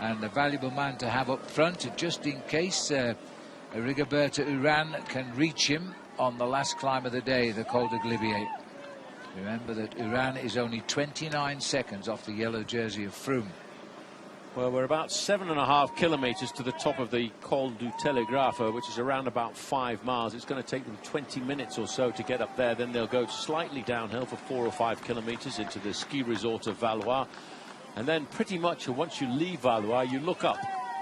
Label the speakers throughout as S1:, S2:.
S1: and a valuable man to have up front, just in case Rigoberto Urán can reach him on the last climb of the day, the Col de Glibier. Remember that Urán is only 29 seconds off the yellow jersey of Froome.
S2: Well, we're about 7.5 kilometres to the top of the Col du Telegraphe, which is around about 5 miles. It's going to take them 20 minutes or so to get up there. Then they'll go slightly downhill for 4 or 5 kilometres into the ski resort of Valois. And then pretty much once you leave Valois, you look up.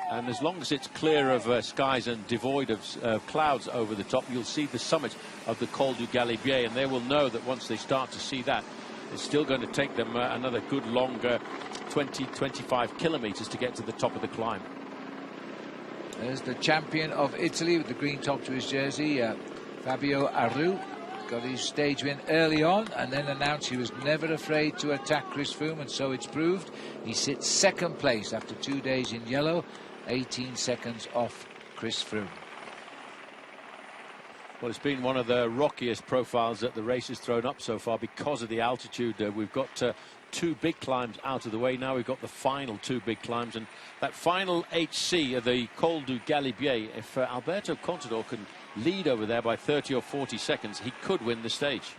S2: And as long as it's clear of skies and devoid of clouds over the top, you'll see the summit of the Col du Galibier. And they will know that once they start to see that, it's still going to take them another good long 20-25 kilometres to get to the top of the climb.
S1: There's the champion of Italy with the green top to his jersey, Fabio Aru. Got his stage win early on and then announced he was never afraid to attack Chris Froome, and so it's proved. He sits second place after 2 days in yellow, 18 seconds off Chris Froome.
S2: Well, it's been one of the rockiest profiles that the race has thrown up so far because of the altitude. We've got 2 big climbs out of the way. Now we've got the final 2 big climbs, and that final HC of the Col du Galibier, if Alberto Contador can lead over there by 30 or 40 seconds, he could win the stage.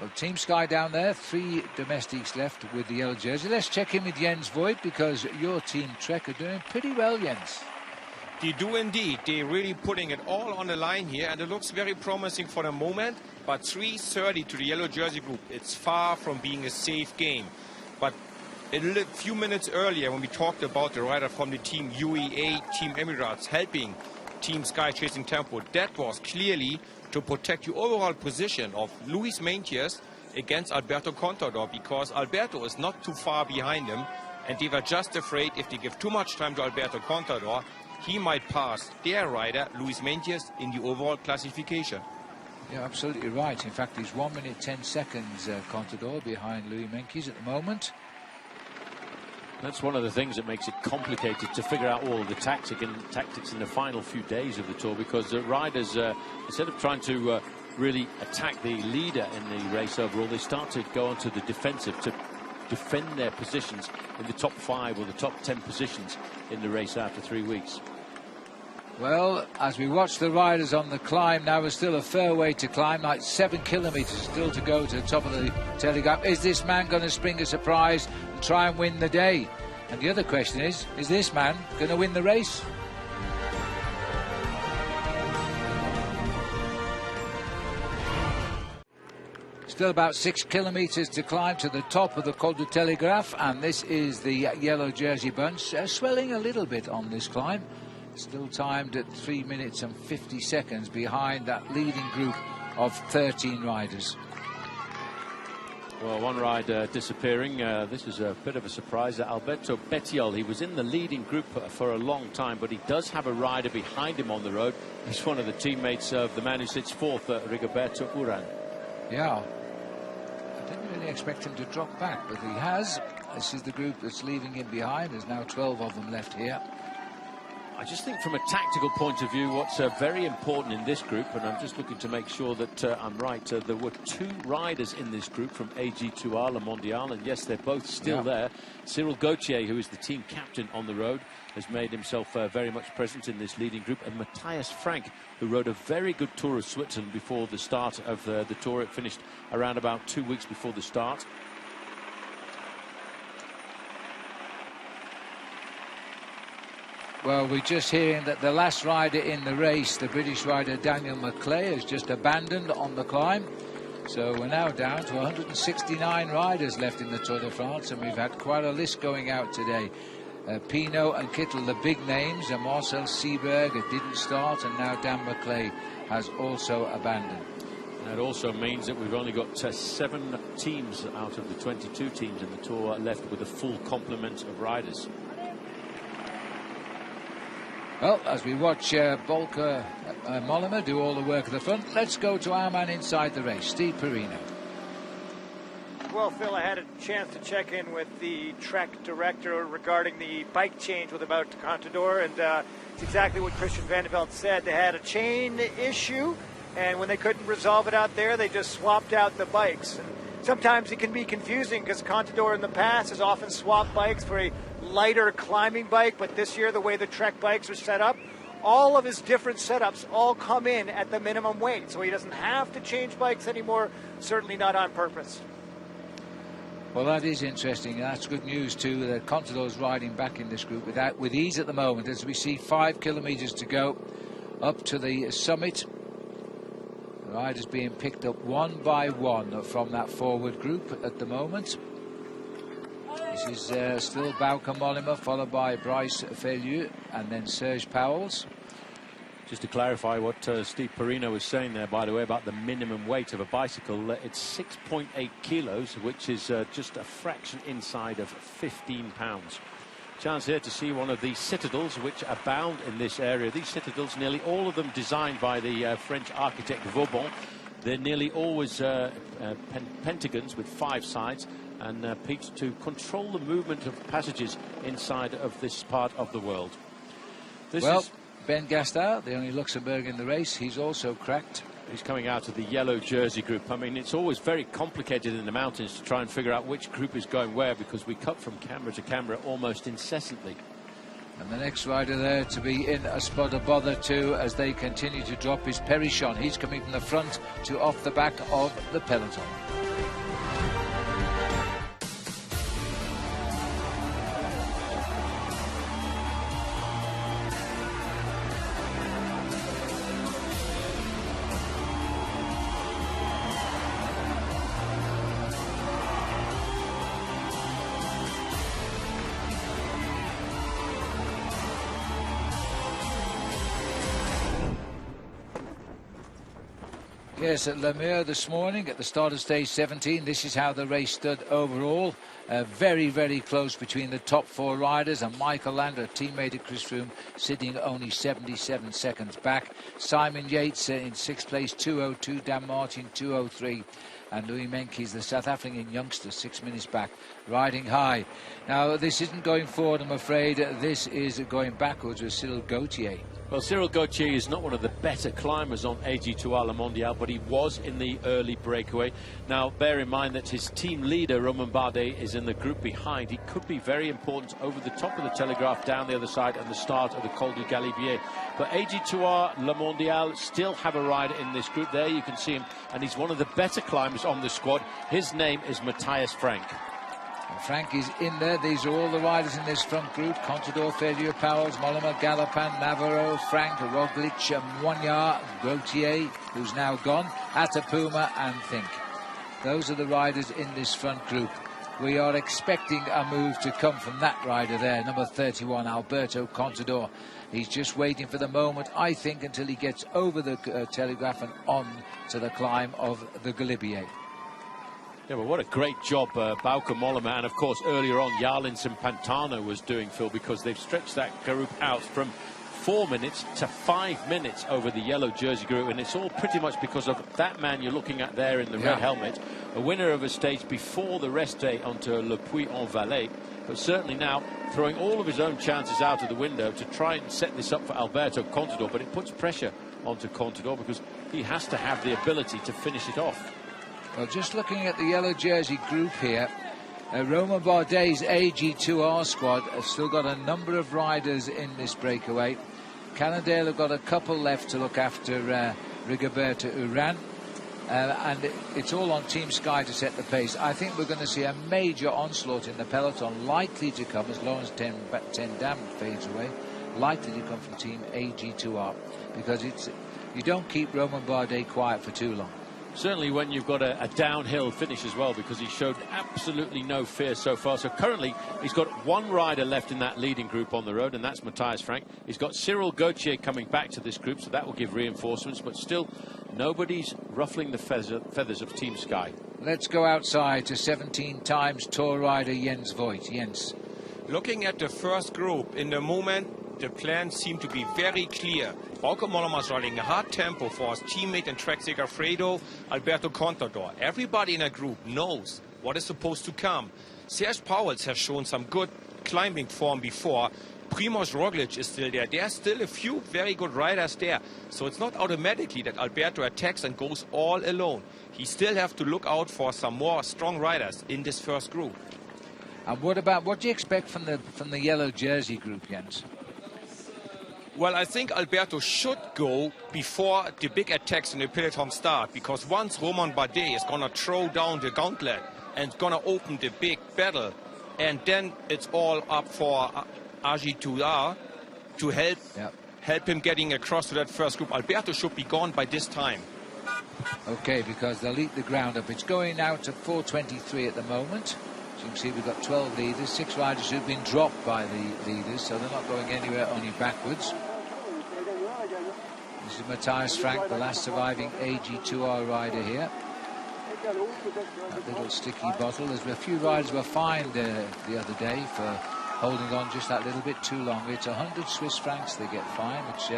S1: Well, Team Sky down there, 3 domestics left with the yellow jersey. Let's check in with Jens Voigt, because your team Trek are doing pretty well, Jens.
S3: They do indeed. They're really putting it all on the line here, and it looks very promising for the moment. But 3:30 to the yellow jersey group, it's far from being a safe game. But a few minutes earlier, when we talked about the rider from the team UEA, Team Emirates, helping Team Sky Chasing Tempo, that was clearly to protect the overall position of Luis Meintjes against Alberto Contador, because Alberto is not too far behind him, and they were just afraid if they give too much time to Alberto Contador, he might pass their rider, Luis Meintjes, in the overall classification.
S1: Yeah, absolutely right. In fact, he's 1 minute 10 seconds, Contador, behind Luis Meintjes at the moment.
S2: That's one of the things that makes it complicated to figure out all of the tactics in the final few days of the Tour, because the riders, instead of trying to really attack the leader in the race overall, they start to go onto the defensive to defend their positions in the top 5 or the top 10 positions in the race after 3 weeks.
S1: Well, as we watch the riders on the climb, now there's still a fair way to climb, like 7 kilometres still to go to the top of the Telegraph. Is this man going to spring a surprise and try and win the day? And the other question is this man going to win the race? Still about 6 kilometres to climb to the top of the Col du Telegraph, and this is the yellow jersey bunch, swelling a little bit on this climb. Still timed at 3 minutes and 50 seconds behind that leading group of 13 riders.
S2: Well, one rider disappearing. This is a bit of a surprise. Alberto Bettiol, he was in the leading group for a long time, but he does have a rider behind him on the road. He's one of the teammates of the man who sits fourth, Rigoberto Urán.
S1: Yeah. I didn't really expect him to drop back, but he has. This is the group that's leaving him behind. There's now 12 of them left here.
S2: I just think from a tactical point of view, what's very important in this group, and I'm just looking to make sure that I'm right, there were 2 riders in this group from AG2R Le Mondial, and yes, they're both still there. Cyril Gauthier, who is the team captain on the road, has made himself very much present in this leading group, and Matthias Frank, who rode a very good Tour of Switzerland before the start of the Tour. It finished around about 2 weeks before the start.
S1: Well, we're just hearing that the last rider in the race, the British rider Daniel McClay, has just abandoned on the climb. So we're now down to 169 riders left in the Tour de France, and we've had quite a list going out today. Pinot and Kittel, the big names, and Marcel Seeberg didn't start, and now Dan McClay has also abandoned.
S2: That also means that we've only got 7 teams out of the 22 teams in the Tour left with a full complement of riders.
S1: Well, as we watch Volker Mollema do all the work at the front, let's go to our man inside the race, Steve Perino.
S4: Well, Phil, I had a chance to check in with the Trek director regarding the bike change with Alberto Contador, and it's exactly what Christian Vandeveld said. They had a chain issue, and when they couldn't resolve it out there, they just swapped out the bikes. And sometimes it can be confusing because Contador in the past has often swapped bikes for a lighter climbing bike, but this year the way the Trek bikes are set up, all of his different setups all come in at the minimum weight, so he doesn't have to change bikes anymore, certainly not on purpose.
S1: Well, that is interesting. That's good news too. That Contador's riding back in this group with ease at the moment, as we see 5 kilometres to go up to the summit. Riders being picked up one by one from that forward group at the moment. This is still Bauke Mollema, followed by Bryce Feliu and then Serge Pauwels.
S2: Just to clarify what Steve Perino was saying there, by the way, about the minimum weight of a bicycle, it's 6.8 kilos, which is just a fraction inside of 15 pounds. Chance here to see one of the citadels which abound in this area. These citadels, nearly all of them designed by the French architect Vauban. They're nearly always pentagons with 5 sides and peaks to control the movement of passages inside of this part of the world.
S1: Ben Gastard, the only Luxembourg in the race, he's also cracked.
S2: He's coming out of the yellow jersey group. I mean, it's always very complicated in the mountains to try and figure out which group is going where, because we cut from camera to camera almost incessantly.
S1: And the next rider there to be in a spot of bother too, as they continue to drop, is Perichon. He's coming from the front to off the back of the peloton. Yes, at Le Mans this morning at the start of stage 17, this is how the race stood overall. Very, very close between the top 4 riders, and Michael Lander, a teammate of Chris Froome, sitting only 77 seconds back. Simon Yates in 6th place, 2:02, Dan Martin 2:03. And Louis Meintjes, the South African youngster, 6 minutes back, riding high. Now, this isn't going forward, I'm afraid. This is going backwards with Cyril Gauthier.
S2: Well, Cyril Gauthier is not one of the better climbers on AG2R Le Mondial, but he was in the early breakaway. Now, bear in mind that his team leader, Romain Bardet, is in the group behind. He could be very important over the top of the Telegraph, down the other side, at the start of the Col du Galibier. But AG2R Le Mondial still have a rider in this group. There you can see him, and he's one of the better climbers on the squad. His name is Matthias Frank.
S1: Frank is in there. These are all the riders in this front group: Contador, Feliu, Pauwels, Mollema, Galopin, Navarro, Frank, Roglic, Moignard, Gauthier, who's now gone, Atapuma and Fink. Those are the riders in this front group. We are expecting a move to come from that rider there, number 31, Alberto Contador. He's just waiting for the moment, I think, until he gets over the Telegraph and on to the climb of the Galibier.
S2: Yeah, well, what a great job Bauke Mollema, and of course earlier on Jarlinson Pantano was doing, Phil, because they've stretched that group out from 4 minutes to 5 minutes over the yellow jersey group, and it's all pretty much because of that man you're looking at there in the red helmet, a winner of a stage before the rest day onto Le Puy-en-Velay, but certainly now throwing all of his own chances out of the window to try and set this up for Alberto Contador, but it puts pressure onto Contador because he has to have the ability to finish it off.
S1: Well, just looking at the yellow jersey group here, Romain Bardet's AG2R squad have still got a number of riders in this breakaway. Cannondale have got a couple left to look after Rigoberto Urán, and it's all on Team Sky to set the pace. I think we're going to see a major onslaught in the peloton, likely to come as Lawrence Ten Dam fades away, likely to come from Team AG2R, because you don't keep Romain Bardet quiet for too long.
S2: Certainly when you've got a downhill finish as well, because he showed absolutely no fear so far. So currently he's got one rider left in that leading group on the road, and that's Matthias Frank. He's got Cyril Gauthier coming back to this group, so that will give reinforcements, but still nobody's ruffling the feathers of Team Sky.
S1: Let's go outside to 17 times tour rider Jens Voigt. Jens.
S3: Looking at the first group, in the moment, the plans seem to be very clear. Bauke Mollema is riding a hard tempo for his teammate and track Segafredo, Alberto Contador. Everybody in that group knows what is supposed to come. Serge Pauwels has shown some good climbing form before. Primož Roglic is still there. There are still a few very good riders there. So it's not automatically that Alberto attacks and goes all alone. He still have to look out for some more strong riders in this first group.
S1: And what do you expect from the yellow jersey group, Jens?
S3: Well, I think Alberto should go before the big attacks in the peloton start, because once Romain Bardet is going to throw down the gauntlet and going to open the big battle, and then it's all up for Argituar to help him getting across to that first group. Alberto should be gone by this time.
S1: Okay, because they'll eat the ground up. It's going out to 4:23 at the moment. As you can see, we've got 12 leaders, 6 riders who've been dropped by the leaders, so they're not going anywhere, only backwards. This is Matthias Frank, the last surviving AG2R rider here. That little sticky bottle. There's a few riders were fined the other day for holding on just that little bit too long. It's 100 Swiss francs they get fined, which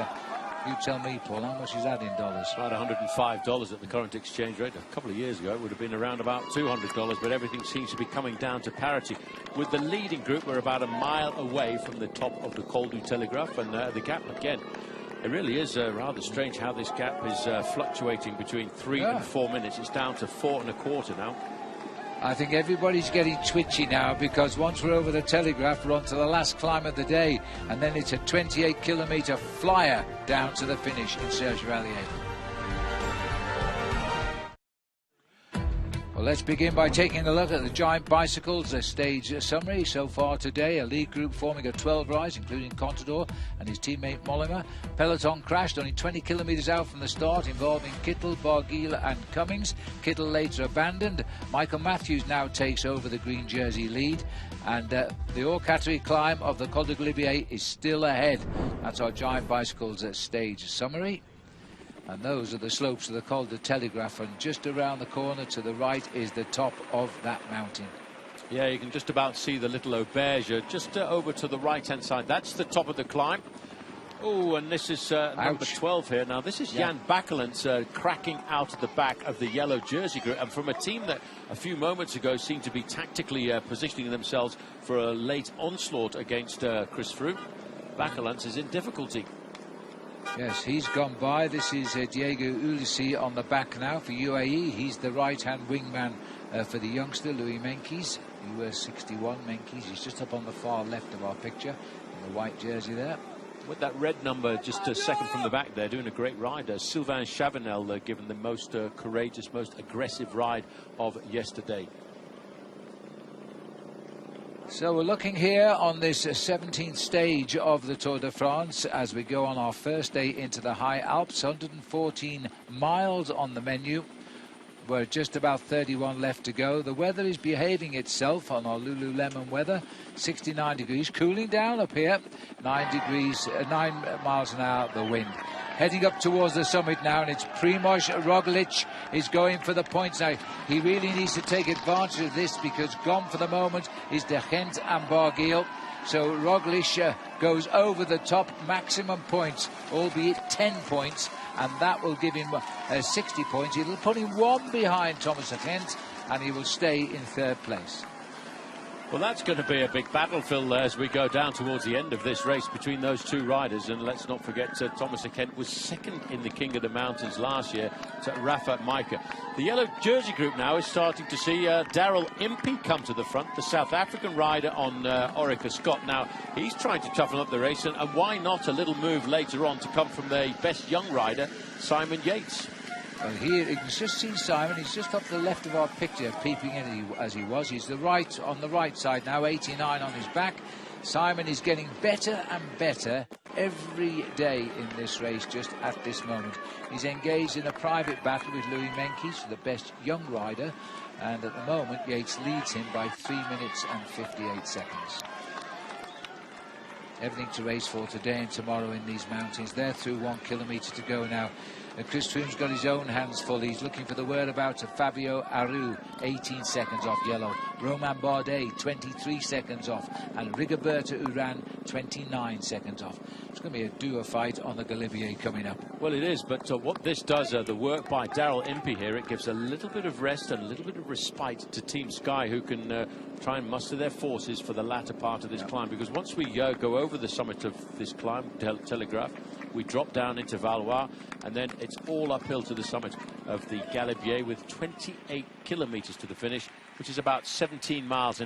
S1: you tell me, Paul, how much is that in dollars?
S2: About $105 at the current exchange rate. A couple of years ago, it would have been around about $200, but everything seems to be coming down to parity. With the leading group, we're about a mile away from the top of the Col du Telegraph, and the gap, again, it really is rather strange how this gap is fluctuating between 3 and 4 minutes. It's down to 4 1/4 now.
S1: I think everybody's getting twitchy now, because once we're over the Telegraph, we're on to the last climb of the day, and then it's a 28-kilometre flyer down to the finish in Serge-Rallier. Well, let's begin by taking a look at the Giant Bicycles stage summary so far today. A lead group forming of 12 riders, including Contador and his teammate Mollema. Peloton crashed only 20 kilometres out from the start, involving Kittel, Barguil and Cummings. Kittel later abandoned. Michael Matthews now takes over the green jersey lead, and the all-category climb of the Col de Galibier is still ahead. That's our Giant Bicycles stage summary. And those are the slopes of the Col de Telegraph, and just around the corner to the right is the top of that mountain.
S2: Yeah, you can just about see the little auberge just over to the right-hand side. That's the top of the climb. Oh, and this is number 12 here. Now, this is Jan Bakelants cracking out at the back of the yellow jersey group, and from a team that a few moments ago seemed to be tactically positioning themselves for a late onslaught against Chris Froome. Bakelants is in difficulty.
S1: Yes, he's gone by. This is Diego Ulissi on the back now for UAE. He's the right-hand wingman for the youngster, Louis Meintjes. He wears 61, Meintjes. He's just up on the far left of our picture in the white jersey there.
S2: With that red number just a second from the back there, doing a great ride. Sylvain Chavanel given the most courageous, most aggressive ride of yesterday.
S1: So we're looking here on this 17th stage of the Tour de France as we go on our first day into the high Alps. 114 miles on the menu. We're just about 31 left to go. The weather is behaving itself on our Lululemon weather. 69 degrees, cooling down up here. 9 miles an hour the wind. Heading up towards the summit now, and it's Primož Roglič is going for the points now. He really needs to take advantage of this, because gone for the moment is De Gent and Barguil. So Roglič goes over the top, maximum points, albeit 10 points, and that will give him 60 points. It'll put him one behind Thomas De Gent, and he will stay in third place.
S2: Well, that's going to be a big battle, Phil, as we go down towards the end of this race between those two riders. And let's not forget Thomas De Gent was second in the King of the Mountains last year to Rafa Majka. The yellow jersey group now is starting to see Daryl Impey come to the front, the South African rider on Orica Scott. Now, he's trying to toughen up the race, and why not a little move later on to come from the best young rider, Simon Yates.
S1: Well, here you can just see Simon. He's just up the left of our picture, peeping in as he was. He's on the right side now, 89 on his back. Simon is getting better and better every day in this race just at this moment. He's engaged in a private battle with Louis Meintjes for the best young rider, and at the moment Yates leads him by 3 minutes and 58 seconds. Everything to race for today and tomorrow in these mountains. They're through 1 kilometre to go now. Chris Froome's got his own hands full. He's looking for the whereabouts of Fabio Aru, 18 seconds off yellow. Romain Bardet, 23 seconds off. And Rigoberto Urán, 29 seconds off. It's going to be a duo fight on the Galibier coming up.
S2: Well, it is, but what this does, the work by Daryl Impey here, it gives a little bit of rest and a little bit of respite to Team Sky, who can try and muster their forces for the latter part of this climb. Because once we go over the summit of this climb, Telegraph, we drop down into Valois, and then it's all uphill to the summit of the Galibier with 28 kilometres to the finish, which is about 17 miles in